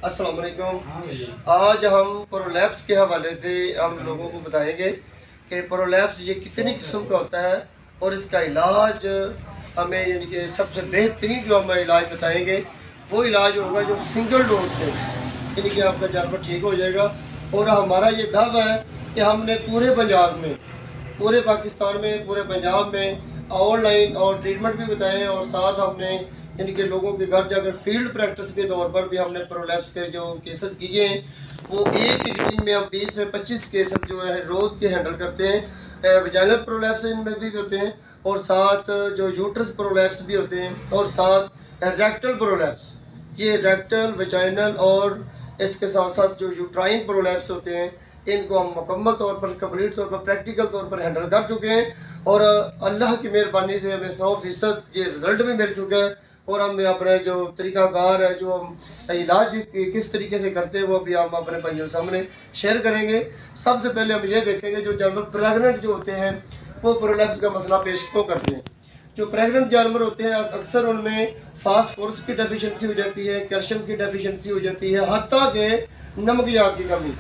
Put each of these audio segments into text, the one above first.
अस्सलाम वालेकुम। आज हम प्रोलैप्स के हवाले से हम लोगों को बताएंगे कि प्रोलैप्स ये कितनी किस्म का होता है और इसका इलाज हमें यानी कि सबसे बेहतरीन जो हम इलाज बताएंगे वो इलाज होगा जो सिंगल डोज से यानी कि आपका जानवर ठीक हो जाएगा। और हमारा ये दावा है कि हमने पूरे पंजाब में, पूरे पाकिस्तान में, पूरे पंजाब में ऑनलाइन और ट्रीटमेंट भी बताए हैं और साथ हमने यानी कि लोगों के घर जाकर फील्ड प्रैक्टिस के तौर पर भी हमने प्रोलैप्स के जो केसेस किए हैं वो एक ही दिन में हम 20 से 25 केसेस जो है रोज़ के हैंडल करते हैं। वजाइनल प्रोलैप्स इनमें भी होते हैं और साथ जो यूट्रस प्रोलैप्स भी होते हैं और साथ रेक्टल प्रोलैप्स, ये रेक्टल, वजाइनल और इसके साथ साथ जो यूट्राइन प्रोलैप्स होते हैं इनको हम मुकम्मल तौर पर, कंप्लीट तौर पर, प्रैक्टिकल तौर पर हैंडल कर चुके हैं और अल्लाह की मेहरबानी से हमें 100% ये रिज़ल्ट भी मिल चुका है। और हम अपने जो तरीक़ाकार है, जो हम इलाज किस तरीके से करते हैं वो भी हम अपने भाइयों सामने शेयर करेंगे। सबसे पहले हम ये देखेंगे जो जानवर प्रेगनेंट जो होते हैं वो प्रोलैप्स का मसला पेश क्यों करते हैं। जो प्रेगनेंट जानवर होते हैं अक्सर उनमें फास्फोरस की डेफिशिएंसी हो जाती है, कैल्शियम की डेफिशिएंसी हो जाती है, हत्ता के नमकियात की कमी,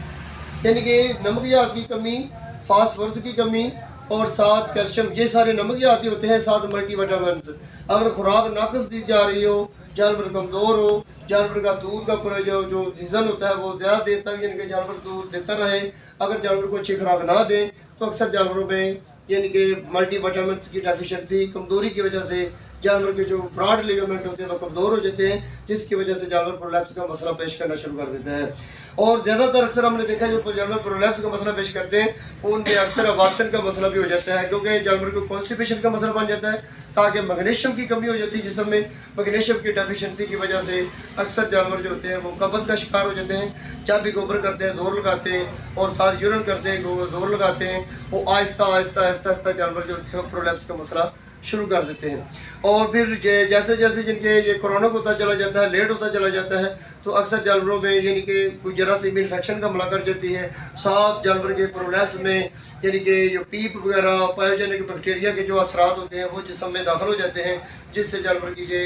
यानी कि नमकियात की कमी, फास्फोरस की कमी और साथ कैल्शियम, ये सारे नमकियाती होते हैं। साथ मल्टीविटामिन, अगर खुराक नाकस दी जा रही हो, जानवर कमज़ोर हो, जानवर का दूध का पूरा जो सीज़न होता है वो ज़्यादा देर तक यानी कि जानवर दूध देता रहे, अगर जानवर को अच्छी खुराक ना दें तो अक्सर जानवरों में यानी कि मल्टीविटामिन की डेफिशिएंसी, कमज़ोरी की वजह से जानवर के जो ब्रॉड लिगामेंट होते हैं वो कमज़ोर हो जाते हैं, जिसकी वजह से जानवर प्रोलैप्स का मसला पेश करना शुरू कर देते हैं। और ज़्यादातर अक्सर हमने देखा जो जानवर प्रोलैप्स का मसला पेश करते हैं उनमें अक्सर अबॉर्शन का मसला भी हो जाता है, क्योंकि जानवर को कॉन्स्टिपेशन का मसला बन जाता है, ताकि मैग्नीशियम की कमी हो जाती है जिस्म में। मैग्नीशियम की डेफिशिएंसी की वजह से अक्सर जानवर जो होते हैं वो कब्ज़ का शिकार हो जाते हैं। जब भी गोबर करते हैं ज़ोर लगाते हैं और साथ यूरिन करते हैं ज़ोर लगाते हैं, वो आहिस्ता आहिस्ता आहिस्ता आहिस्ता जानवर जो होते हैं प्रोलैप्स का मसला शुरू कर देते हैं। और फिर जैसे जैसे जिनके ये क्रोनिक होता चला जाता है, लेट होता चला जाता है, तो अक्सर जानवरों में यानी कि कोई जरासीमी इन्फेक्शन का हमला कर जाती है। साथ जानवर के प्रोलैप्स में यानी कि जो पीप वगैरह पायोजेनिक बैक्टीरिया के जो असरात होते हैं वो जिस्म में दाखिल हो जाते हैं, जिससे जानवर की ये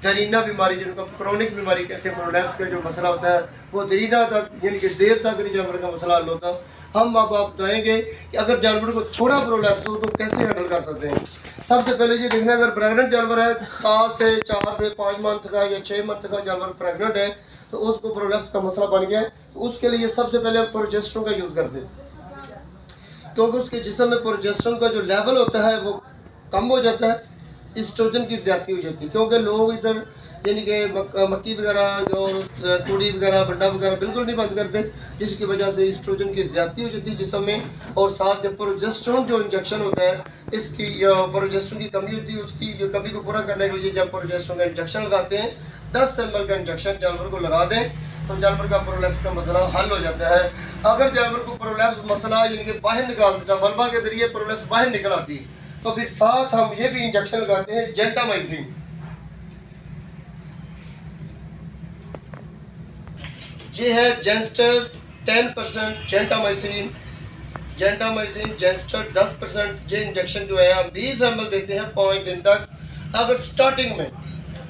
दरीना बीमारी, जिनको क्रोनिक बीमारी कहते हैं, प्रोलैप्स का जो मसला होता है वो दरीना तक यानी कि देर तक जानवर का मसला हल होता है। हम अब आप बताएंगे कि अगर जानवर को थोड़ा प्रोलैप्स हो तो कैसे हैंडल कर सकते हैं। सबसे पहले ये देखना, अगर प्रेग्नेंट जानवर है, 7 से 4 से 5 मंथ का या 6 मंथ का जानवर प्रेग्नेंट है तो उसको प्रोलैप्स का मसला बन गया है, तो उसके लिए सबसे पहले हम प्रोजेस्टेरोन का यूज़ करते हैं, क्योंकि उसके जिस्म में प्रोजेस्टेरोन का जो लेवल होता है वो कम हो जाता है, एस्ट्रोजन की ज़्यादती हो जाती है। क्योंकि लोग इधर यानी कि मक्की वगैरह और तूड़ी वगैरह, बंडा वगैरह बिल्कुल नहीं बंद करते, जिसकी वजह से एस्ट्रोजन की ज़्यादती हो जाती है जिस्म में। और साथ जब प्रोजेस्टेरोन जो इंजेक्शन होता है, इसकी प्रोजेस्टेरोन की कमी होती है, उसकी जो कमी को पूरा करने के लिए जब प्रोजेस्टेरोन का इंजेक्शन लगाते हैं, 10 ml का इंजेक्शन जानवर को लगा दें तो जानवर का प्रोलैप्स का मसला हल हो जाता है। अगर जानवर को प्रोलैप्स मसला यानी कि बाहर निकाल देता, वल्वा के जरिए प्रोलैप्स बाहर निकल आती, तो फिर साथ हम ये भी इंजेक्शन लगाते हैं जेंटामाइसिन। ये है जेंस्टर 10% जेंटामाइसिन, जेंस्टर 10%। ये इंजेक्शन जो है हम 20 ml देते हैं 5 दिन तक। अगर स्टार्टिंग में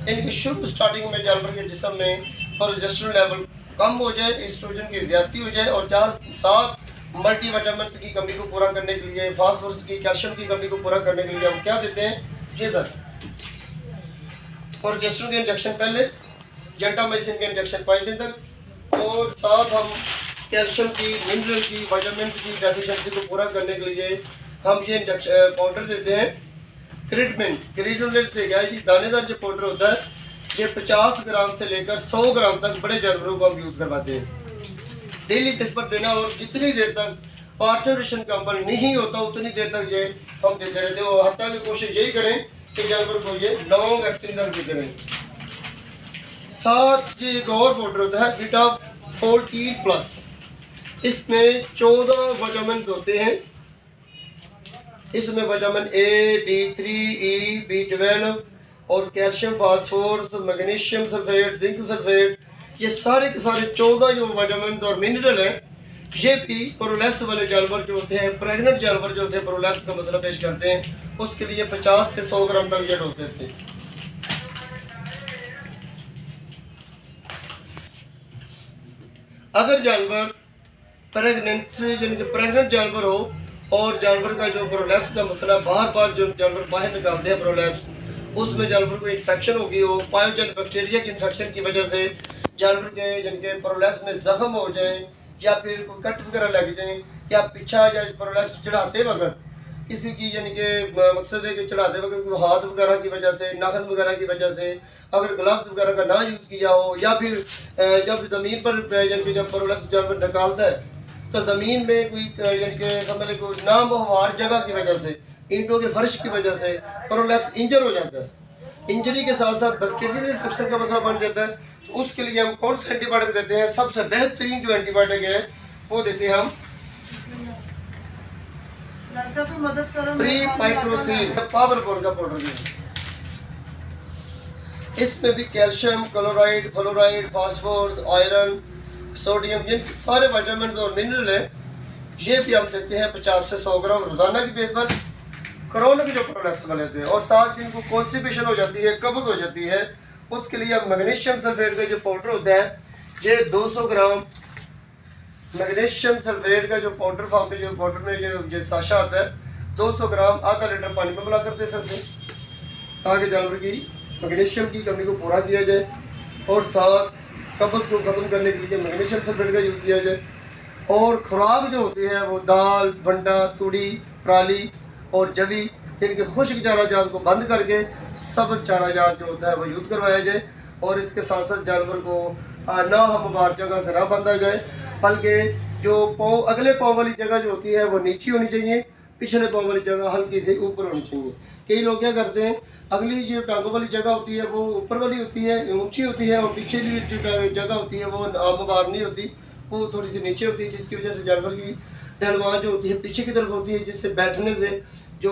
इनकी स्टार्टिंग में जानवर के जिस्म में प्रोजेस्टेरोन लेवल कम हो जाए, एस्ट्रोजन की ज़्यादती हो जाए और साथ मल्टीविटामिन की कमी को पूरा करने के लिए, फास्फोरस की, कैल्शियम की कमी को पूरा करने के लिए हम क्या देते हैं, ये सर प्रोजेस्टेरोन के इंजेक्शन पहले, जेंटामाइसिन के इंजेक्शन 5 दिन तक, और साथ हम कैल्शियम की, मिनरल की, विटामिन की डेफिशिएंसी को पूरा करने के लिए हम ये इंजेक्शन पाउडर देते हैं क्रीडुलेट से गया। ये दानेदार जो पाउडर होता है ये 50 ग्राम से लेकर 100 ग्राम तक बड़े जानवरों को हम यूज़ करवाते हैं। डेली बेस पर देना और जितनी देर तक पार्चुरेशन का अमल नहीं होता उतनी देर तक ये हम देते रहते हैं। और हत्ता की कोशिश यही करें कि जानवर को ये लॉन्ग एक्टिंग तक देते रहें। साथ ये एक और पाउडर होता है बीटा 14+, इसमें 14 विटामिन होते हैं। इसमें vitamin A, D3, E, B12 और calcium, phosphorus, magnesium sulphate, zinc sulphate, ये सारे के सारे 14 जो विटामिन और मिनरल हैं, ये भी प्रोलैप्स वाले जानवर जो होते हैं, प्रेग्नेंट जानवर जो होते हैं, प्रोलैप्स का मसला पेश करते हैं, उसके लिए 50 से 100 ग्राम तक ये डोज देते हैं। अगर जानवर प्रेगनेंट से यानी कि प्रेगनेंट जानवर हो और जानवर का जो प्रोलैप्स का मसला बार बार जो जानवर बाहर निकालते हैं प्रोलैप्स, उसमें जानवर को इन्फेक्शन होगी हो, पायोजेनिक बैक्टीरिया की इन्फेक्शन की वजह से जानवर के यानी कि प्रोलैप्स में जख्म हो जाए या फिर कोई कट वगैरह लग जाए या पीछा या प्रोलैप्स चढ़ाते वक्त किसी की यानी कि मकसद है कि चढ़ाते वक्त कोई हाथ वगैरह की वजह से, नाखन वगैरह की वजह से अगर ग्लव्स वगैरह का ना यूज़ किया हो या फिर जब ज़मीन पर यानी कि जब प्रोलैप्स जानवर निकालता है तो ज़मीन में कोई यानी कि समझ लें कोई नामवार जगह की वजह से, ईंटों के फर्श की वजह से प्रोलैप्स इंजर हो जाता है। इंजरी के साथ साथ बैक्टीरियल इन्फेक्शन का मसला बन जाता है। तो उसके लिए हम कौन सा एंटीबायोटिक देते हैं? सबसे बेहतरीन जो एंटीबायोटिक है वो देते हैं हम प्रीमाइक्रोसीन पावरबॉल का पाउडर भी। इसमें भी calcium, chloride, fluoride, phosphorus, iron, sodium, ये सारे विटामिन और मिनरल है। ये भी हम देते हैं 50 से 100 ग्राम रोजाना की बेस पर कोरोना के जो प्रोडक्ट्स वाले थे। और साथ जिनको कॉन्स्टिपेशन हो जाती है, कब्ज हो जाती है, उसके लिए हम मैग्नीशियम सल्फेट का जो पाउडर होता है ये 200 ग्राम मैग्नीशियम सल्फेट का जो पाउडर फॉर्म में जो पाउडर में जो साशा आता है 200 ग्राम आधा लीटर पानी में मिलाकर दे सकते हैं ताकि जानवर की मैग्नीशियम की कमी को पूरा किया जाए और साथ कब्ज को ख़त्म करने के लिए मैग्नीशियम सल्फेट का यूज़ किया जाए। और खुराक जो होती है वो दाल, भंडा, तूड़ी, पराली और जवी, इनके खुश्क चारा जात को बंद करके सब्ज़ चारा जात जो होता है वो यूज़ करवाया जाए। और इसके साथ साथ जानवर को ना हमवार जगह से ना बांधा जाए, बल्कि जो पाँव अगले पाँव वाली जगह जो होती है वो नीची होनी चाहिए, पिछले पाँव वाली जगह हल्की से ऊपर होनी चाहिए। कई लोग क्या करते हैं, अगली जो टांगों वाली जगह होती है वो ऊपर वाली होती है, ऊंची होती है, और पिछली जो जगह होती है वो हमवार नहीं होती, वो थोड़ी सी नीचे होती है, जिसकी वजह से जानवर की ढलवान जो होती है पीछे की तरफ होती है, जिससे बैठने से जो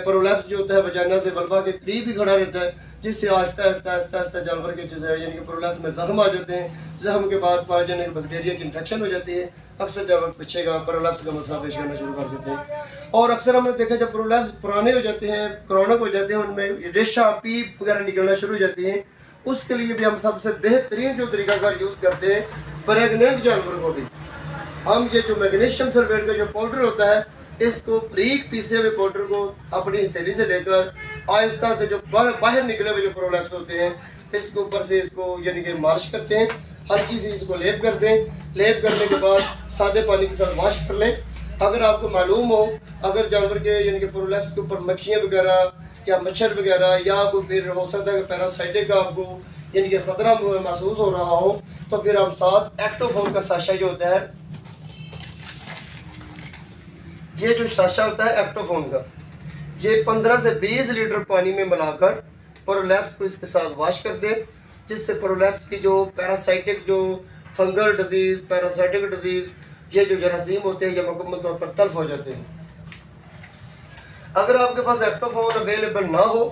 प्रोलैप्स जो होता है वजाना से वल्वा के करीब ही खड़ा रहता है, जिससे आहिस्ता आहिस्ता आहिस्ता आहिस्ता जानवर के जैसे यानी कि प्रोलैप्स में जख्म आ जाते हैं। जख्म के बाद पायोजेनिक बैक्टीरिया की इन्फेक्शन हो जाती है, अक्सर जानवर पीछे का प्रोलैप्स का मसला पेश करना शुरू कर देते हैं। और अक्सर हमने देखा जब प्रोलैप्स पुराने हो जाते हैं, क्रॉनिक हो जाते हैं, उनमें रेशा, पीप वगैरह निकलना शुरू हो जाती है, उसके लिए भी हम सबसे बेहतरीन जो तरीकाकार यूज़ करते हैं प्रेगनेंट जानवर को भी हम ये जो मैग्नीशियम सल्फेट का जो पाउडर होता है इसको बारीक पीसे हुए पाउडर को अपनी हथेली से लेकर आहिस्ता से जो बाहर निकले हुए जो प्रोलैप्स होते हैं इसके ऊपर से इसको यानी कि मालिश करते हैं, हल्की सी इसको लेप करते हैं। लेप करने के बाद सादे पानी के साथ वॉश कर लें। अगर आपको मालूम हो अगर जानवर के यानी कि प्रोलैप्स के ऊपर मक्खियाँ वगैरह या मच्छर वगैरह या कोई फिर हो सकता है कि पैरासाइटिक का आपको यानी कि ख़तरा महसूस हो रहा हो, तो फिर हम साथ एक्टोफोन का साशा जो होता है, ये जो साशा होता है एक्टोफोन का, ये 15 से 20 लीटर पानी में मिलाकर प्रोलैप्स को इसके साथ वॉश कर दें, जिससे प्रोलैप्स की जो पैरासाइटिक जो फंगल डिजीज़, पैरासाइटिक डिजीज़, ये जो जरासीम होते हैं ये मुकम्मल तौर पर तल्फ हो जाते हैं। अगर आपके पास एक्टोफोन अवेलेबल ना हो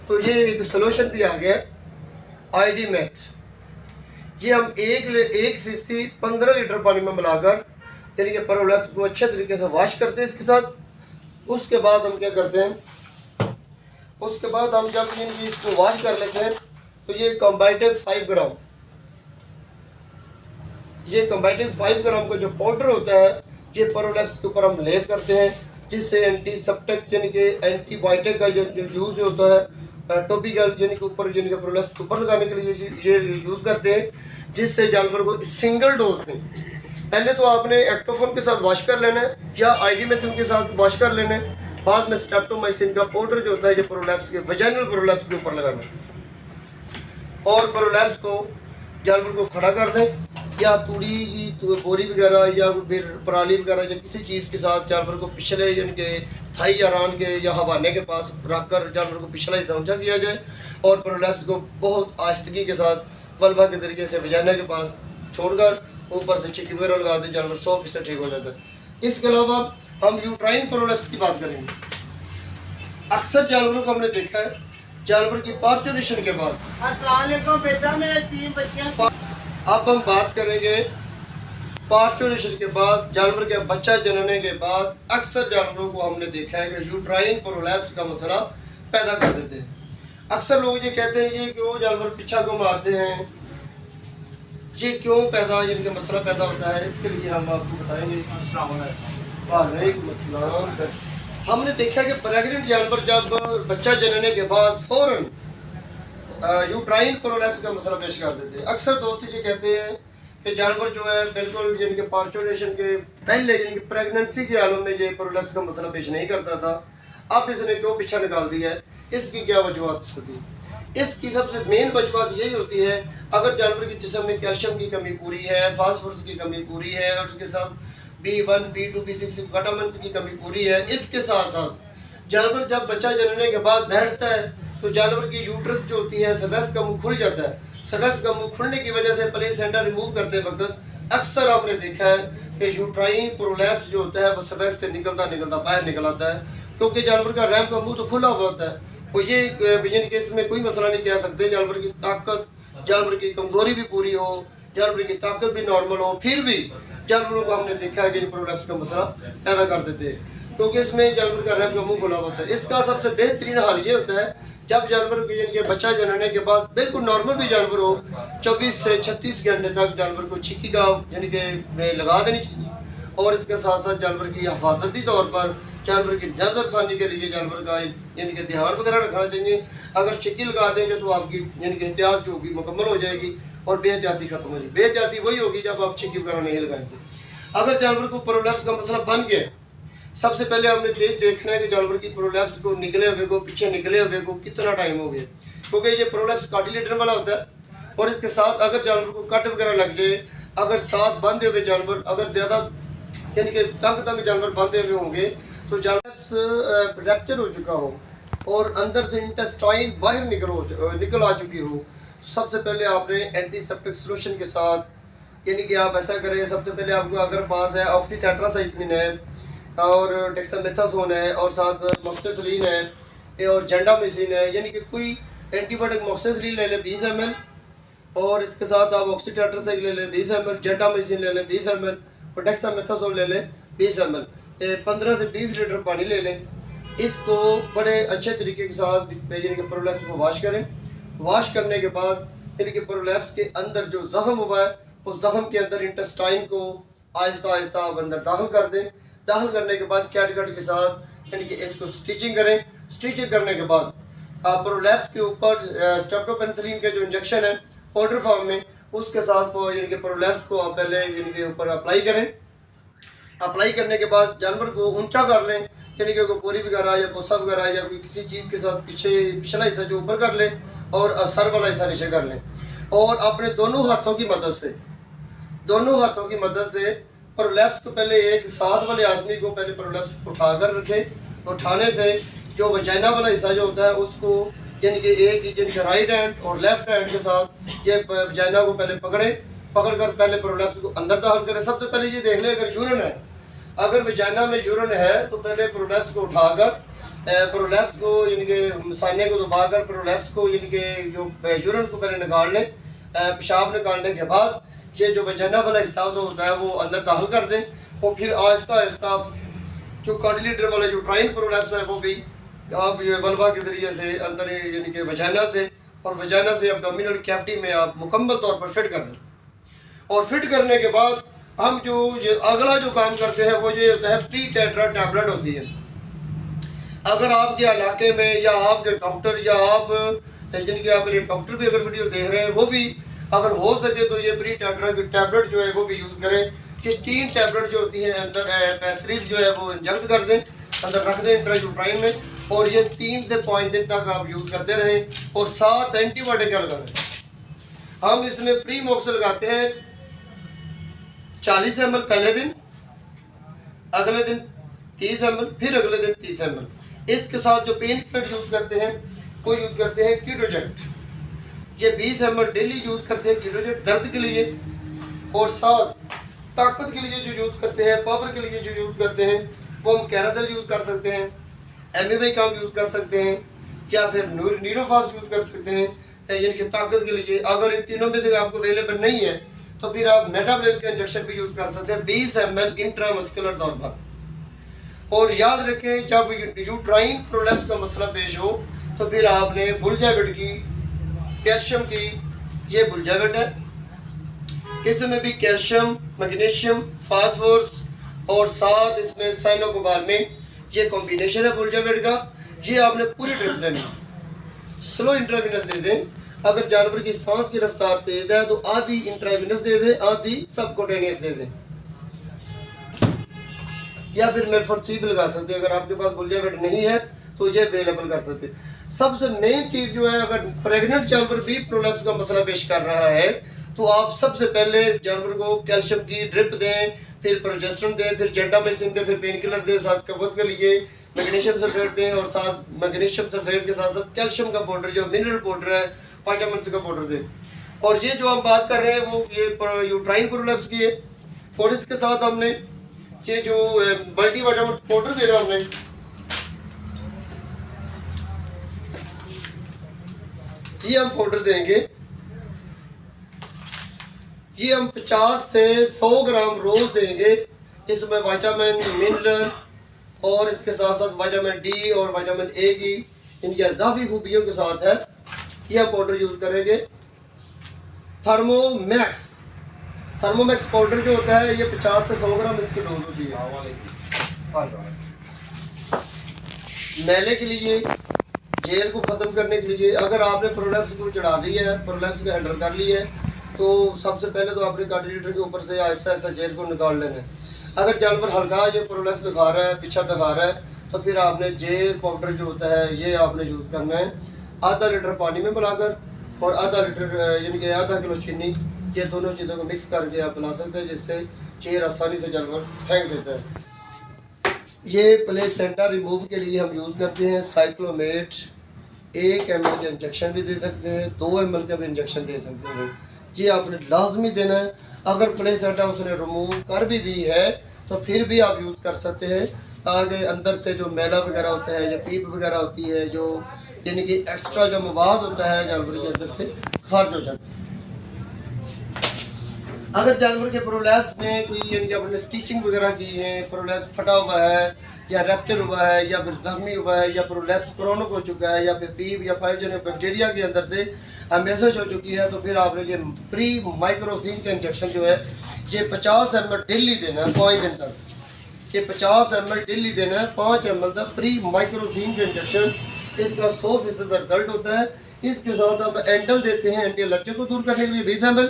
तो ये एक सोल्यूशन भी आ गया आईडी मैक्स। ये हम एक सीसी 15 लीटर पानी में मिलाकर यानी कि प्रोलैप्स को अच्छे तरीके से वॉश करते हैं इसके साथ। उसके बाद हम क्या करते हैं, उसके बाद हम जब इसको वॉश कर लेते हैं तो ये कॉम्बाइटेड 5 ग्राम, ये कॉम्बाइटेड 5 ग्राम का जो पाउडर होता है ये प्रोलैप्स के ऊपर हम लेप करते हैं, जिससे एंटीसेप्टिक यानी कि एंटीबायोटिक का जो यूज़ होता है टॉपिकल यानी कि ऊपर यानी कि प्रोलैप्स के ऊपर लगाने के लिए ये यूज़ करते हैं, जिससे जानवर को सिंगल डोज में पहले तो आपने एक्टोफोन के साथ वॉश कर लेना है या आइडीमेथिन के साथ वॉश कर लेना है, बाद में स्ट्रेप्टोमाइसिन का पाउडर जो होता है ये प्रोलैप्स के वजाइनल प्रोलैप्स के ऊपर लगाना है और प्रोलैप्स को जानवर को खड़ा कर दें या तूड़ी की बोरी वगैरह या फिर पराली वगैरह या किसी चीज़ के साथ जानवर को पिछले इनके थाई या रान के या हवाने के पास रख कर जानवर को पिछला हिस्सा ऊंचा किया जाए और प्रोलैप्स को बहुत आहिस्तगी के साथ वल्वा के तरीके से वजाइना के पास छोड़कर ऊपर से चिकी वगैरह लगा दे, जानवर 100% ठीक हो जाता है। इसके अलावा हम यूट्राइन प्रोलैप्स की बात करेंगे। अक्सर जानवरों को हमने देखा है जानवर की पार्चुरेशन के बाद, अस्सलाम वालेकुम बेटा, मेरे 3 बच्चियां। अब हम बात करेंगे पार्चुरेशन के बाद, जानवर के बच्चा जनने के बाद अक्सर जानवरों को हमने देखा है कि यूट्राइन प्रोलैप्स का मसला पैदा कर देते हैं। अक्सर लोग ये कहते हैं कि वो जानवर पीछा को मारते हैं ये क्यों पैदा यानी कि मसला पैदा होता है, इसके लिए हम आपको बताएंगे। वालेकुम अस्सलाम सर। हमने देखा कि प्रेग्नेंट जानवर जब बच्चा जनने के बाद फ़ौरन यूट्राइन प्रोलैप्स का मसला पेश कर देते हैं। अक्सर दोस्त ये कहते हैं कि जानवर जो है बिल्कुल यानी कि पार्चुरेशन के पहले यानी कि प्रेगनेंसी के आलम में ये प्रोलैप्स का मसला पेश नहीं करता था, अब इसने क्यों पीछा निकाल दिया है, इसकी क्या वजूहत होती है? इसकी सबसे मेन वजूहत यही होती है, अगर जानवर के जिस्म में कैल्शियम की कमी पूरी है, फास्फोरस की कमी पूरी है और उसके साथ B1, B2, B6 विटामिन की कमी पूरी है। इसके साथ साथ जानवर जब बच्चा जनने के बाद बैठता है तो जानवर की यूट्रस जो होती है सबस का मुंह खुल जाता है। सबस का मुंह खुलने की वजह से प्लेसेंटा रिमूव करते वक्त अक्सर हमने देखा है कि यूट्राइन प्रोलैप्स जो होता है वो सबस से निकलता निकलता बाहर निकल आता है, क्योंकि जानवर का रैम का मुंह तो खुला हुआ होता है। और ये यानी कि इसमें कोई मसला नहीं कह सकते, जानवर की ताकत, जानवर की कमज़ोरी भी पूरी हो, जानवर की ताकत भी नॉर्मल हो, फिर भी जानवरों को हमने देखा है कि प्रोलैप्स का मसला पैदा कर देते हैं, क्योंकि इसमें जानवर का रैम का मुंह खुला होता है। इसका सबसे बेहतरीन हाल ये होता है जब जानवर के यानी कि बच्चा जनने के बाद बिल्कुल नॉर्मल भी जानवर हो, 24 से 36 घंटे तक जानवर को छिक्की का यानी कि लगा देनी चाहिए। और इसके साथ साथ जानवर की हिफाजती तौर पर जानवर की नज़रसानी के लिए जानवर का यानी कि ध्यान वगैरह रखना चाहिए। अगर छिक्की लगा देंगे तो आपकी यानी कि एहतियात जो होगी मुकम्मल हो जाएगी और बेहतियाती खत्म हो जाएगी। बेहतियाती वही होगी जब आप छिक्की वगैरह नहीं लगाएंगे। अगर जानवर को प्रोलैप्स का मसला बन गया, सबसे पहले हमने देखना है कि जानवर की प्रोलैप्स को निकले हुए को, पीछे निकले हुए को कितना टाइम हो गया, क्योंकि ये प्रोलैप्स कार्टिलेटन वाला होता है। और इसके साथ अगर जानवर को कट वगैरह लग जाए, अगर साथ बंधे हुए जानवर, अगर ज़्यादा यानी कि तंग जानवर बंधे हुए होंगे तो जानवर रैप्चर हो चुका हो और अंदर से इंटेस्टाइन बाहर निकल आ चुकी हो, सबसे पहले आपने एंटीसेप्टिक सोल्यूशन के साथ यानी कि आप ऐसा करें, सबसे पहले आपको अगर पास है ऑक्सीटेट्रासाइक्लिन है और डेक्सामेथासोन है और साथ मॉक्सिसिलिन है और जेंडामिसिन है, यानी कि कोई एंटीबायोटिक मॉक्सिसिलिन ले लें 20 ml और इसके साथ आप ऑक्सीटेट्रासाइक्लिन ले लें 20 ml, जेंडामिसिन ले लें 20 ml और डेक्सामेथासोन ले लें 20 ml, 15 से 20 लीटर पानी ले लें। इसको बड़े अच्छे तरीके के साथ यानी कि प्रोलैप्स को वॉश करें। वॉश करने के बाद यानी कि प्रोलैप्स के अंदर जो ज़ख्म हुआ है उस ज़ख्म के अंदर इंटेस्टाइन को आहिस्ता आहिस्ता आप अंदर दाखिल कर दें। दाखिल करने के बाद कैटगट के साथ यानी कि इसको स्टिचिंग करें। स्टिचिंग करने के बाद आप प्रोलैप्स के ऊपर स्ट्रेप्टोपेनिसिलिन के जो इंजेक्शन है पाउडर फॉर्म में, उसके साथ यानी कि प्रोलैप्स को आप पहले यानी कि ऊपर अप्लाई करें। अप्लाई करने के बाद जानवर को ऊंचा कर लें, यानी कि बोरी वगैरह या भूसा वगैरह या कोई किसी चीज़ के साथ पिछला हिस्सा जो ऊपर कर लें और सर वाला हिस्सा नीचे कर लें और अपने दोनों हाथों की मदद से प्रोलैप्स को पहले एक साथ वाले आदमी को पहले प्रोलैप्स उठा कर रखें। उठाने से जो वजाइना वाला हिस्सा जो होता है उसको यानी कि एक यानी कि राइट हैंड और लेफ्ट हैंड के साथ ये वजाइना को पहले पकड़ कर पहले प्रोलैप्स को अंदर दाखिल करें। सबसे पहले ये देख लें अगर यूरिन है, अगर वजाइना में यूरिन है तो पहले प्रोलैप्स को उठाकर प्रोलैप्स को यानी कि मसाने को दबाकर प्रोलैप्स को यानी कि जो यूरिन को पहले निकाल लें। पेशाब निकालने के बाद ये जो वजाइना वाला हिस्सा होता है वो अंदर दाखिल कर दें और फिर आहिस्ता आहिस्ता जो कार्टिलेटर वाला जो ट्राइन प्रोलैप्स है वो भी आप ये वल्वा के ज़रिए से अंदर यानी कि वजाइना से और वजाइना से एब्डोमिनल कैविटी में आप मुकम्मल तौर पर फिट कर दें। और फिट करने के बाद हम जो ये अगला जो काम करते हैं वो ये होता है प्री टेट्रा टैबलेट होती है। अगर आपके इलाके में या आपके डॉक्टर या आप यानी कि आप मेरे डॉक्टर भी अगर वीडियो देख रहे हैं वो भी अगर हो सके तो ये प्री टेट्रा की टैबलेट जो है वो भी यूज़ करें कि 3 टैबलेट जो होती है अंदर पैसरीज जो है वो इंजेक्ट कर दें, अंदर रख दें इंट्रायूट्राइन में और ये 3 से 5 दिन तक आप यूज़ करते रहें और 7 एंटीबायोटिक लगाएं। हम इसमें प्री मॉक्स लगाते हैं 40 ml पहले दिन, अगले दिन 30 ml, फिर अगले दिन 30 ml। इसके साथ जो पेन किलर यूज़ करते हैं वो यूज़ करते हैं कीटोजेट। ये 20 ml डेली यूज़ करते हैं कीटोजेट दर्द के लिए और साथ ताकत के लिए जो यूज़ करते हैं, पावर के लिए जो यूज़ करते हैं वो हम कैरासेल यूज़ कर सकते हैं, एमिवाई काम यूज़ कर सकते हैं या फिर नीरोफास्ट यूज़ कर सकते हैं यानी कि ताकत के लिए। अगर इन तीनों में से आपको अवेलेबल नहीं है तो फिर आप मेटाब्रेज का इंजेक्शन भी यूज़ कर सकते हैं 20 ml इंट्रामस्कुलर तौर पर। और याद रखें जब यूट्राइन प्रोलैप्स का मसला पेश हो तो फिर आपने बुलजाविट की, कैल्शियम की, ये बुलजाविट है इसमें भी कैल्शियम, मैग्नीशियम, फास्फोरस और साथ इसमें साइनोकोबाल्मिन, ये कॉम्बिनेशन है बुलजावेट का। ये आपने पूरी ड्रिप देनी, स्लो इंट्राविनस दे दें। अगर जानवर की सांस की रफ्तार तेज है तो आधी इंट्राविनस दे दें, आधी सबकोटेनियस दे दें, या फिर मेल्फोर्सी भी लगा सकते हैं। अगर आपके पास बुलजावेट नहीं है तो ये अवेलेबल कर सकते हैं। सबसे मेन चीज़ जो है, अगर प्रेग्नेंट जानवर भी प्रोलैप्स का मसला पेश कर रहा है तो आप सबसे पहले जानवर को कैल्शियम की ड्रिप दें, फिर प्रोजेस्टेरोन दें, फिर जेंटामाइसिन दें, फिर पेन किलर दें, साथ कब्ज के लिए मैग्नीशियम सल्फेट दें, और साथ मैग्नीशियम सल्फेट के साथ साथ कैल्शियम का पाउडर जो मिनरल पाउडर है, विटामिन का पाउडर दें। और ये जो हम बात कर रहे हैं वो ये यूट्राइन प्रोलैप्स की है। और इसके साथ हमने ये जो मल्टीविटामिन पाउडर देना, हमने ये हम पाउडर देंगे। ये हम 50 से 100 ग्राम रोज देंगे। इसमें विटामिन, मिनरल और इसके साथ साथ विटामिन डी और विटामिन ए की इनकी इजाफी खूबियों के साथ है। ये हम पाउडर यूज करेंगे। थर्मोमैक्स पाउडर जो होता है ये 50 से 100 ग्राम इसकी डोज होती है। मैले के लिए, जेल को ख़त्म करने के लिए, अगर आपने प्रोलैप्स को चढ़ा दी है, प्रोलैप्स को हैंडल कर लिया है, तो सबसे पहले तो आपने कार्डिलेटर के ऊपर से आहिस्ता आहिस्ता जेल को निकाल लेना है। अगर जानवर हल्का ये प्रोलैप्स दिखा रहा है, पीछा दिखा रहा है, तो फिर आपने जेल पाउडर जो होता है ये आपने यूज़ करना है। आधा लीटर पानी में मिलाकर और आधा लीटर यानी कि आधा किलो चीनी, ये दोनों चीज़ों को मिक्स करके आप पिला सकते हैं, जिससे चेयर आसानी से जानवर फेंक देता है। ये प्लेसेंटा रिमूव के लिए हम यूज़ करते हैं साइक्लोमेट। 1 ml के इंजेक्शन भी दे सकते हैं, 2 ml का भी इंजेक्शन दे सकते हैं। ये आपने लाजमी देना है। अगर प्लेसेंटा उसने रिमूव कर भी दी है तो फिर भी आप यूज़ कर सकते हैं, ताकि अंदर से जो मैला वगैरह होता है या पीप वगैरह होती है, जो यानी कि एक्स्ट्रा जो मवाद होता है जानवर के अंदर से खारिज हो जाता है। अगर जानवर के प्रोलैप्स में कोई यानी कि आपने स्टिचिंग वगैरह की है, प्रोलैप्स फटा हुआ है या रैप्चर हुआ है या फिर जख्मी हुआ है या प्रोलैप्स क्रोनिक हो चुका है या फिर पीप या पाइपजेनिक बैक्टीरिया के अंदर से मैसेज हो चुकी है, तो फिर आपने ये प्री माइक्रोसिन का इंजेक्शन जो है ये 50 ml डेली देना है 5 दिन तक। ये 50 ml डेली देना है 5 ml तक प्री माइक्रोसिन का इंजेक्शन। इसका 100% रिजल्ट होता है। इसके साथ हम एंडल देते हैं एंटी एलर्जी को दूर करने के लिए 20 ml,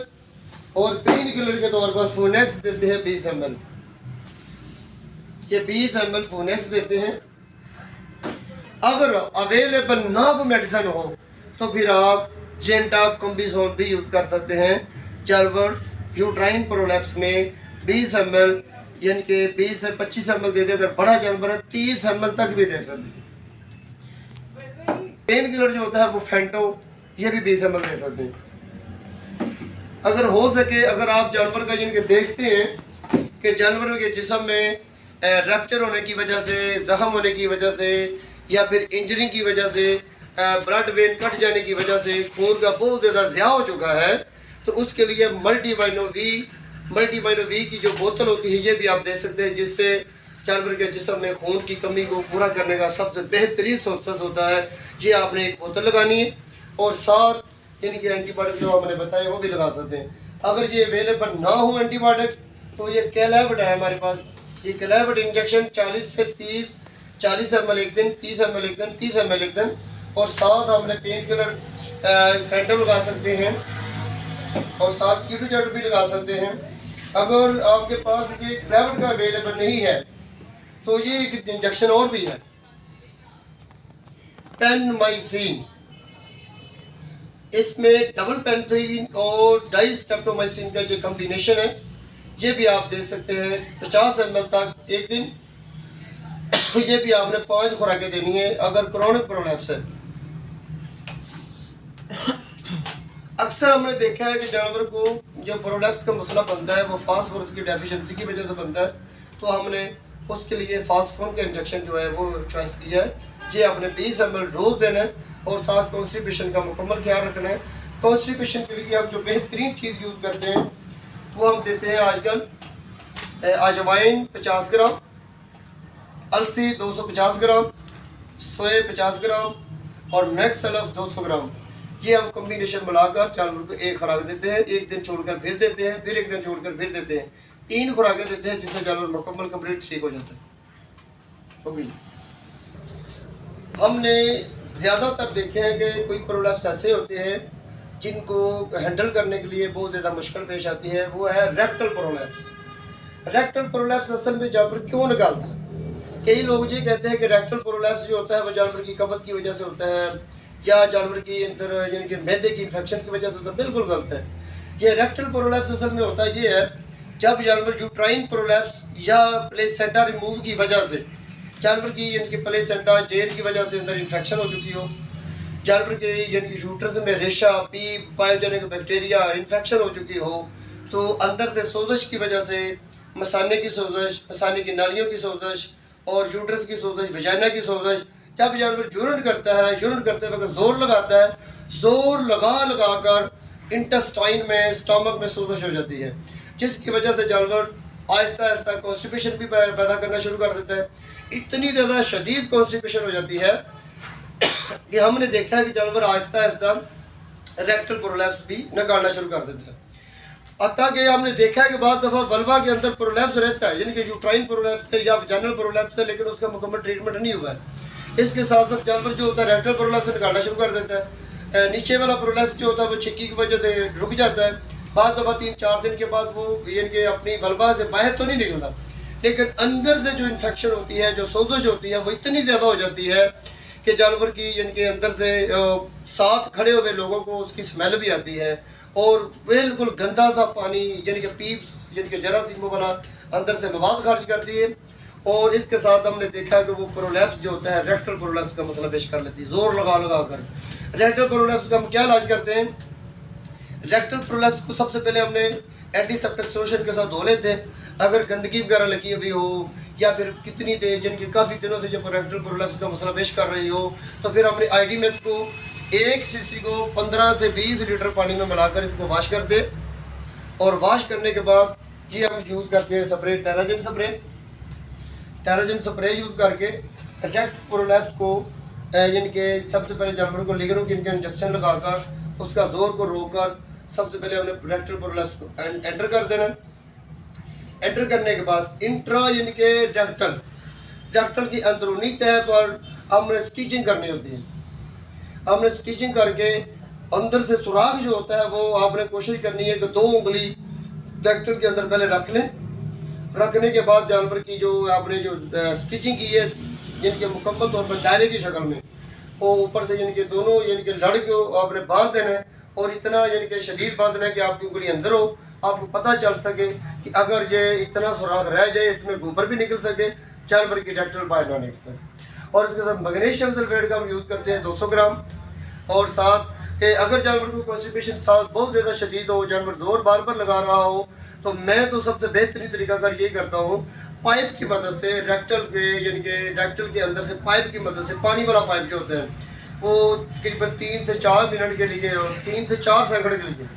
और पेन किलर के तौर पर फूनेक्स देते हैं 20 ml। ये 20 ml फूनेक्स देते हैं। अगर अवेलेबल ना वो मेडिसिन हो तो फिर आप जेंटाप कॉम्बिसोन भी यूज़ कर सकते हैं। जानवर यूट्राइन प्रोलैप्स में 20 ml यानी कि 20 से 25 ml दे दे। अगर बड़ा जानवर है 30 ml तक भी दे सकते हैं। पेन किलर जो होता है वो फेंटो, ये भी 20 ml दे सकते हैं। अगर हो सके, अगर आप जानवर का यानी कि देखते हैं कि जानवर के जिस्म में रैप्चर होने की वजह से, जख्म होने की वजह से या फिर इंजरी की वजह से, ब्लड वेन कट जाने की वजह से खून का बहुत ज़्यादा ज़्यादा हो चुका है, तो उसके लिए मल्टीवाइनो वी की जो बोतल होती है ये भी आप दे सकते हैं, जिससे जानवर के जिस्म में खून की कमी को पूरा करने का सबसे बेहतरीन सोर्स होता है। ये आपने एक बोतल लगानी है और साथ यानी कि एंटीबायोटिक जो हमने बताया वो भी लगा सकते हैं। अगर ये अवेलेबल ना हो एंटीबायोटिक तो ये कैलाविड है हमारे पास। ये कैलाविड इंजेक्शन 40 से 30, 40 ml एक दिन, 30 ml एक दिन, 30 ml एक दिन, और साथ हमने पेन किलर फेंटो लगा सकते हैं और साथ कीटोजेट भी लगा सकते हैं। अगर आपके पास ये कैलाविड का अवेलेबल नहीं है तो ये एक इंजेक्शन और भी है, पेनमाइसिन। इसमें डबल पेनिसिलिन और डाइस्ट्रेप्टोमाइसिन का जो कॉम्बिनेशन है ये भी आप दे सकते हैं 50 ml तक एक दिन। ये भी आपने 5 खुराकें देनी है अगर क्रोनिक प्रोलैप्स है। अक्सर हमने देखा है कि जानवर को जो प्रोलैप्स का मसला बनता है वो फास्फोरस की डेफिशिएंसी की वजह से बनता है, तो हमने उसके लिए फास्फोन का इंजेक्शन जो है वो चॉइस किया है। ये आपने 20 ml रोज़ देना है और साथ कॉन्स्टिपेशन का मुकम्मल ख्याल रखना है। कॉन्स्टिपेशन के लिए आप जो बेहतरीन चीज़ यूज़ करते हैं वो हम देते हैं आजकल अजवाइन 50 ग्राम, अलसी 250 ग्राम, सोए 50 ग्राम और मैक्स सल्फ 200 ग्राम। ये हम कॉम्बिनेशन मिलाकर जानवर को एक खुराक देते हैं, एक दिन छोड़कर फिर देते हैं, फिर एक दिन छोड़कर फिर देते हैं, 3 खुराकें देते हैं जिससे जानवर मुकम्मल कंप्लीट ठीक हो जाता है। हो गई। हमने ज़्यादातर देखे हैं कि कोई प्रोलैप्स ऐसे होते हैं जिनको हैंडल करने के लिए बहुत ज़्यादा मुश्किल पेश आती है, वो है रेक्टल प्रोलैप्स। रेक्टल प्रोलैप्स असल में जानवर क्यों निकालता है? कई लोग ये कहते हैं कि रेक्टल प्रोलैप्स जो होता है वो जानवर की कब्ज़ की वजह से होता है या जानवर की अंदर यानी कि मैदे की इन्फेक्शन की वजह से होता है। बिल्कुल गलत है। ये रेक्टल प्रोलैप्स असल में होता ये है जब जानवर यूट्राइन प्रोलैप्स या प्लेसेंटा रिमूव की वजह से जानवर की यानी कि प्लेसेंटा जेल की वजह से अंदर इन्फेक्शन हो चुकी हो, जानवर के यानी कि यूट्रस में रेशा, पीप, पायोजेनिक बैक्टीरिया इन्फेक्शन हो चुकी हो, तो अंदर से सोजश की वजह से मसाने की सोजश, मसाने की नालियों की सोजश और यूट्रस की सोजश, वजाइना की सोजश, जब जानवर यूरिन करता है, यूरिन करते वक्त जोर लगाता है, जोर लगा कर इंटेस्टाइन में, स्टमक में सोजश हो जाती है, जिसकी वजह से जानवर आहिस्ता आहिस्ता कॉन्स्टिपेशन भी पैदा करना शुरू कर देता है। इतनी ज़्यादा शदीद कॉन्स्टिपेशन हो जाती है कि हमने देखा है कि जानवर आहिस्ता आहिस्ता रेक्टल प्रोलैप्स भी निकालना शुरू कर देता है। अतः कि हमने देखा है कि बाद दफ़ा वल्वा के अंदर प्रोलैप्स रहता है, यानी कि यूट्राइन प्रोलैप्स है या वजाइनल प्रोलैप्स है, लेकिन उसका मुकम्मल ट्रीटमेंट नहीं हुआ है। इसके साथ साथ जानवर जो होता है रेक्टल प्रोलैप्स से निकालना शुरू कर देता है। नीचे वाला प्रोलैप्स जो होता है वो छिक्की की वजह से रुक जाता है। बाद दफ़ा 3-4 दिन के बाद वो यानी कि अपनी वल्वा से बाहर तो नहीं निकलता, लेकिन अंदर से जो इन्फेक्शन होती है, जो सोजश होती है, वो इतनी ज़्यादा हो जाती है कि जानवर की यानी कि अंदर से साथ खड़े हुए लोगों को उसकी स्मेल भी आती है और बिल्कुल गंदा सा पानी यानी कि पीप यानी कि जरासीमों वाला अंदर से मवाद खारिज करती है। और इसके साथ हमने देखा कि वो प्रोलैप्स जो होता है रेक्टल प्रोलैप्स का मसला पेश कर लेती है जोर लगा कर। रेक्टल प्रोलैप्स का हम क्या इलाज करते हैं? रेक्टल प्रोलैप्स को सबसे पहले हमने एंटीसेप्टिक सोल्यूशन के साथ धो लेते हैं। अगर गंदगी वगैरह लगी हुई हो या फिर कितनी देर जिनकी काफ़ी दिनों से जब रेक्टल प्रोलैप्स का मसला पेश कर रही हो, तो फिर हमने आईडी मेथ को 1 सीसी को 15 से 20 लीटर पानी में मिलाकर इसको वॉश कर दे और वॉश करने के बाद ये हम यूज़ करते हैं स्प्रे, टेराजिन स्प्रे यूज़ करके रेक्टल प्रोलैप्स को यानी कि सबसे पहले जानवर को लिग्नो किन का इंजेक्शन लगाकर उसका जोर को रोककर सबसे पहले हमने रेक्टल प्रोलैप्स को एंटर कर देना। एंटर करने के बाद इंट्रा यानी कि रेक्टल की अंदरूनी तह पर हमने स्टिचिंग करनी होती है। हमने स्टिचिंग करके अंदर से सुराख जो होता है वो आपने कोशिश करनी है कि 2 उंगली रेक्टल के अंदर पहले रख लें। रखने के बाद जानवर की जो आपने जो स्टिचिंग की है यानी कि मुकम्मल तौर पर दायरे की शक्ल में वो ऊपर से यानी कि दोनों यानी कि लड़ के आपने बांध देना है और इतना यानी कि शदीद बांधना है कि आपकी उंगली अंदर हो, आपको पता चल सके कि अगर ये इतना सुराख रह जाए इसमें गोबर भी निकल सके, जानवर की रेक्टल बाहर ना निकल सके। और इसके साथ मैग्नीशियम सल्फेट का हम यूज़ करते हैं 200 ग्राम। और साथ कि अगर जानवर को कॉन्स्टिपेशन साथ बहुत ज़्यादा शदीद हो, जानवर जोर बार बार लगा रहा हो, तो मैं तो सबसे बेहतरीन तरीका कर यही करता हूँ, पाइप की मदद से रेक्टल पे यानी कि रेक्टल के अंदर से पाइप की मदद से, पानी वाला पाइप जो होता है वो तकरीबन 3 से 4 मिनट के लिए और 3 से 4 सेकंड के लिए,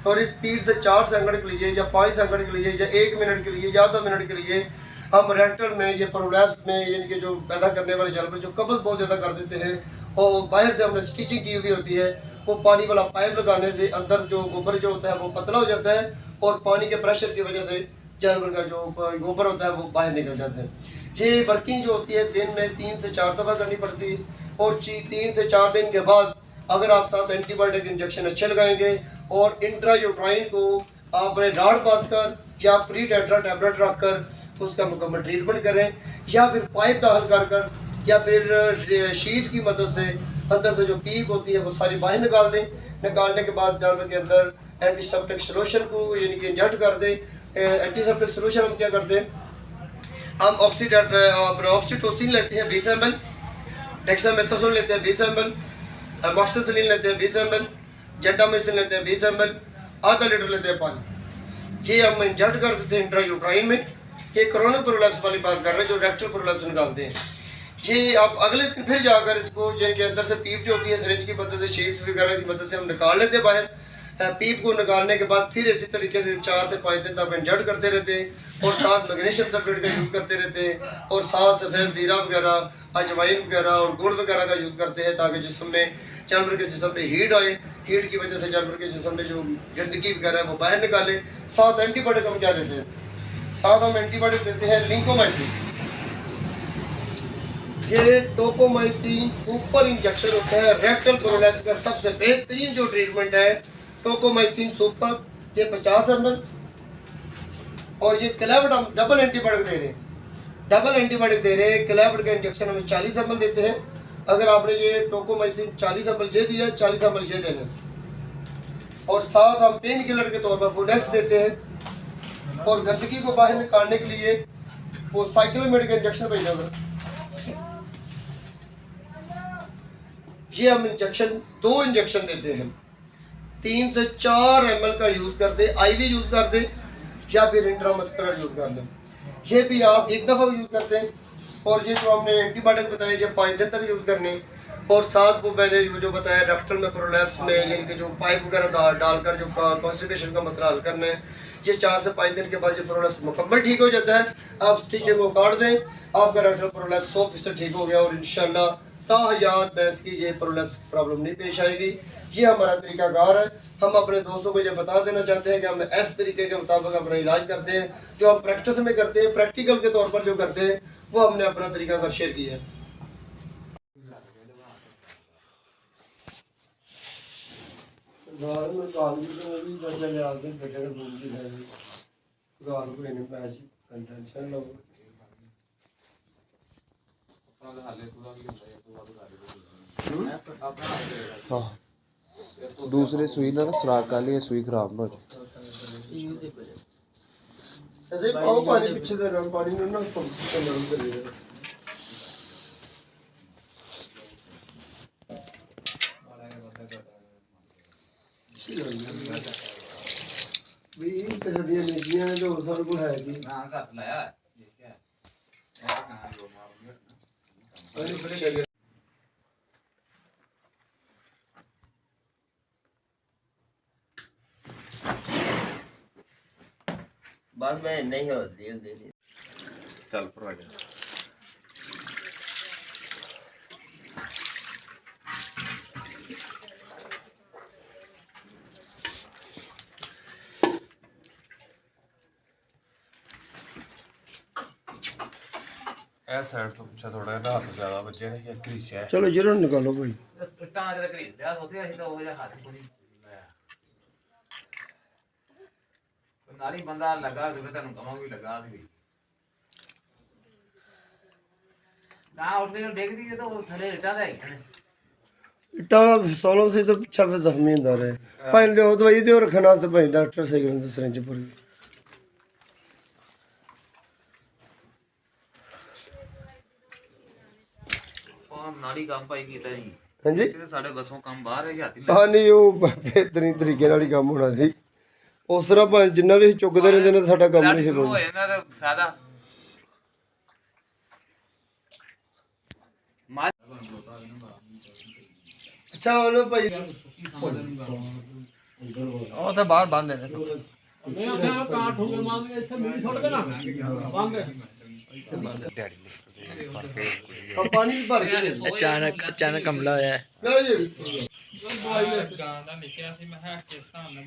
सॉरी 3 से 4 सेकंड के लिए या 5 सेकंड के लिए या 1 मिनट के लिए या आधा मिनट के लिए हम रेक्टल में ये प्रोलैप्स में यानी कि जो पैदा करने वाले जानवर जो कब्ज़ बहुत ज़्यादा कर देते हैं और बाहर से हमने स्टिचिंग की हुई होती है, वो पानी वाला पाइप लगाने से अंदर जो गोबर जो होता है वो पतला हो जाता है और पानी के प्रेशर की वजह से जानवर का जो गोबर होता है वो बाहर निकल जाता है। ये वर्किंग जो होती है दिन में 3 से 4 दफ़ा करनी पड़ती है और 3 से 4 दिन के बाद अगर आप साथ एंटीबायोटिक इंजेक्शन अच्छे लगाएंगे और इंट्रायूट्राइन को आपने राड पास कर या प्री टेट्रा टैबलेट रख कर उसका मुकम्मल ट्रीटमेंट करें या फिर पाइप दाखिल कर कर या फिर शीट की मदद से अंदर से जो पीप होती है वो सारी बाहर निकाल दें। निकालने के बाद जानवर के अंदर एंटीसेप्टिक सोल्यूशन को यानी कि इंजेक्ट कर दें। एंटीसेप्टिक सोल्यूशन हम क्या करते हैं, हम ऑक्सीटोसिन लेते हैं 20 ml, डेक्सामेथासोन लेते हैं 20 ml, अमोक्सिसिलिन लेते हैं 20 ml, जेंटामाइसिन लेते हैं 20 ml, आधा लीटर लेते हैं पानी। ये हम इंजेक्ट कर देते हैं इंट्रायूट्राइन में। ये कोरोना प्रोलैप्स वाली बात कर रहे हैं जो रेक्टल प्रोलैप्स निकालते हैं। ये आप अगले दिन फिर जाकर इसको जिनके अंदर से पीप जो होती है सिरिंज की मदद से, शीट्स वगैरह की मदद से हम निकाल लेते हैं बाहर। पीप को निकालने के बाद फिर इसी तरीके से 4 से 5 दिन तक इंजेक्ट करते रहते हैं और साथ मैग्नीशियम सल्फेट का यूज़ करते रहते हैं और साथ सफ़ेद ज़ीरा वगैरह, अजवाइन वगैरह और गुड़ वगैरह का यूज़ करते हैं ताकि जिस्म में जानवर के जिस्म में हीट आए, हीट की वजह से जानवर के जिस्म में जो गंदगी वगैरह है वो बाहर निकाले। साथ एंटीबायोटिक हम क्या देते हैं, साथ हम एंटीबायोटिक देते हैं लिंकोमाइसिन। ये टोकोमाइसिन सुपर इंजेक्शन होता है रेक्टल प्रोलैप्स का सबसे बेहतरीन जो ट्रीटमेंट है टोकोमाइसिन सुपर। ये 50 ml और ये क्लेवर्ड हम डबल एंटीबायोटिक दे रहे हैं, डबल एंटीबायोटिक दे रहे हैं। क्लेवर्ड का इंजेक्शन हमें 40 ml देते हैं। अगर आपने ये टोकोमाइसिन 40 ml ये दिया, 40 ml ये देना, और साथ हम पेन किलर के तौर पर फुनेक्स देते हैं। और गंदगी को बाहर निकालने के लिए वो साइक्लोमेड का इंजेक्शन भेजा था। ये हम इंजेक्शन 2 इंजेक्शन देते हैं, 3 से 4 ml का यूज़ कर दे, आईवी यूज़ कर दे या फिर इंट्रामस्कुलर यूज़ कर लें। ये भी आप एक दफ़ा यूज़ करते हैं। और ये जो हमने एंटीबायोटिक बताया ये 5 दिन तक यूज़ करने। और साथ को मैंने जो बताया रेक्टल में प्रोलैप्स में यानी कि जो पाइप वगैरह डालकर जो कॉन्स्टिपेशन का मसला हल करना है, ये 4 से 5 दिन के बाद ये प्रोलैप्स मुकम्मल ठीक हो जाता है। आप स्टिचिंग को काट दें, आपका रेक्टल प्रोलैप्स 100% ठीक हो गया और इंशाल्लाह ताहयात भैंस की ये प्रोलैप्स प्रॉब्लम नहीं पेश आएगी। ये हमारा तरीकाकार है। हम अपने दोस्तों को ये बता देना चाहते हैं कि हम इस तरीके के मुताबिक अपना इलाज करते हैं। जो हम प्रैक्टिस में करते हैं, प्रैक्टिकल के तौर पर जो करते हैं, वो हमने अपना तरीकाकार शेयर किया है। हाँ दूसरे सुई ना सुराख कर लिए, सुई खराब ना हो जाए। ऐसे पाओ पानी पीछे दे रहा पानी में ना नरम करिएगा। भी इन ते साडियां निजीਆਂ ਨੇ जो ਸਾਡੇ ਕੋਲ ਹੈ ਜੀ ਨਾ ਘੱਟ ਲਾਇਆ ਦੇਖਿਆ ਇਹ ਤਾਂ ਕਹਾਂ ਜੋ ਮਾਰ बस मैं नहीं हो तेल दे दी चल पर साइड तो पीछे थोड़ा हाथ ज्यादा बचे ने क्रीसिया है। चलो जरूर निकालो भाई इतना जरा क्रीस लिया होते ऐसे तो हो जा हाथ को नहीं नाली बंदा लगा तो तेन कमा भी लगा सी ना उठने को देख दी तो थले इटा दे इटा सोलो से तो पीछा फिर जख्मी होता रहे भाई दो दवाई दो रखना से भाई डॉक्टर से कहते सिरिंज पूरी नाली काम पाई कीता नहीं हां जी साडे बसों काम बाहर है हाथी हां नहीं वो बेहतरीन तरीके नाल ही काम होना सी उस तरह भाई जिन्ना भी चुकते रहंदे ने साडा काम नहीं शुरू हो जांदा ते फायदा अच्छा बोलो भाई ਉਹ ਤਾਂ ਬਾਹਰ ਬੰਦ ਨੇ मैं उठा काट हो गया मांग के इथे मिल छोड़ के ना मांग पानी भी भर के अचानक हमला होया लो जी दवाई ले गां दा लिखिया सी मैं है के सामने